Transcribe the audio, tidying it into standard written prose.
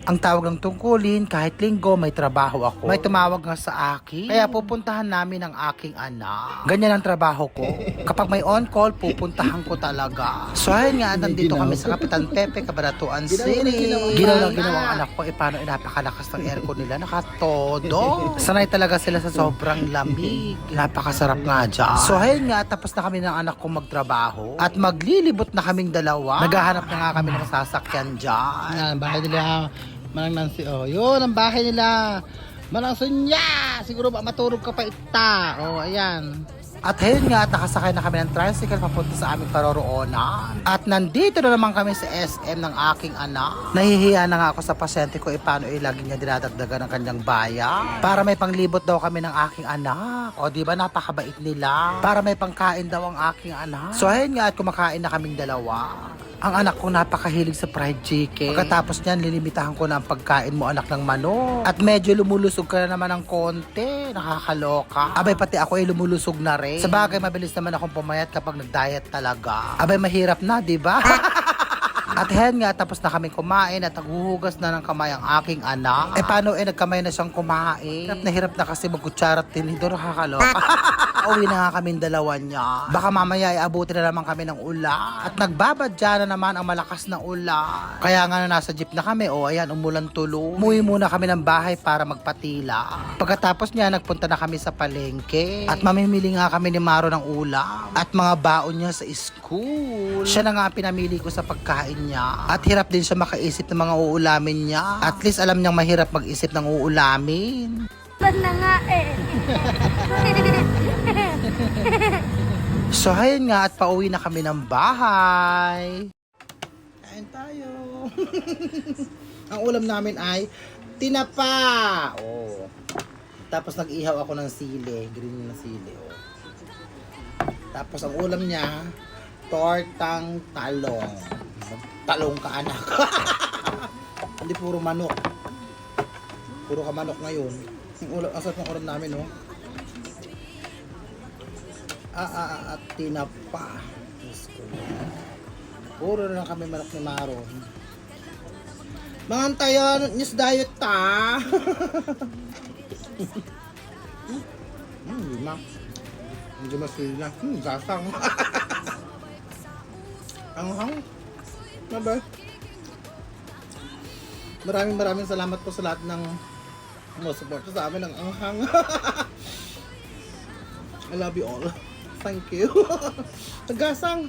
Ang tawag ng tungkulin, kahit linggo may trabaho ako. May tumawag nga sa akin, kaya pupuntahan namin ang aking anak. Ganyan ang trabaho ko. Kapag may on-call, pupuntahan ko talaga. So ayun nga, nandito kami sa Kapitan Pepe, Cabanatuan City. Ginaw ang anak ko, paano napakalakas ng aircon nila, nakatodo. Sanay talaga sila sa sobrang lamig. Napakasarap nga dyan. So ayun nga, tapos na kami ng anak ko magtrabaho at maglilibot na kaming dalawa. Naghahanap na nga kami ng sasakyan dyan. Yan, bahay nila. Manang Nancy, oh. Yun, ang bahay nila. Manang Sunya. Siguro ba maturog ka pa ita. Oh, ayan. At ayun nga, nakasakay na kami ng tricycle papunta sa aming paroroonan. At nandito na naman kami sa SM ng aking anak. Nahihiya na nga ako sa pasyente ko, paano lagi niya dinadagdagan ng kanyang bayan. Para may panglibot daw kami ng aking anak. O di ba napakabait nila. Para may pangkain daw ang aking anak. So ayun nga, at kumakain na kaming dalawa. Ang anak ko napakahilig sa fried chicken. Pagkatapos niyan, lilimitahan ko na ang pagkain mo, anak ng manok. At medyo lumulusog ka na naman ng konti. Nakakaloka. Abay, pati ako ay lumulusog na rin. Sa bagay, mabilis naman akong pumayat kapag nag-diet talaga. Abay, mahirap na, di ba? At hen nga, tapos na kami kumain at naghuhugas na ng kamay ang aking anak. Paano nagkamay na siyang kumain? Hirap na kasi magkutsara at tinidor, nakakaloka. Uwi na nga kami dalawa niya. Baka mamaya abuti na naman kami ng ulan. At nagbabadya na naman ang malakas na ulan. Kaya nga nasa jeep na kami, ayan, umulan tulo. Umuwi muna kami ng bahay para magpatila. Pagkatapos niya, nagpunta na kami sa palengke. At mamimili nga kami ni Maro ng ulam. At mga baon niya sa school. Siya na nga pinamili ko sa pagkain niya. At hirap din siya makaisip ng mga uulamin niya. At least alam niyang mahirap mag-isip ng uulamin. Ba't na nga eh? So ayun nga, at pauwi na kami ng bahay. Kain tayo. Ang ulam namin ay tinapa. Oh. Tapos nag-ihaw ako ng sili, green na sili. Oh. Tapos ang ulam niya, tortang talong. Talong ka, anak. Hindi puro manok. Puro ka manok ngayon. Ang sarap ng ulam namin, oh. At tinapa. Puro na lang kami manok ni Maro. Mga antayon, news diet ta. Lima. Hindi masila. Sasang. Ang hang. Mabay. Maraming salamat po sa lahat ng support sa amin ng anghang. I love you all. Thank you. Tagasang.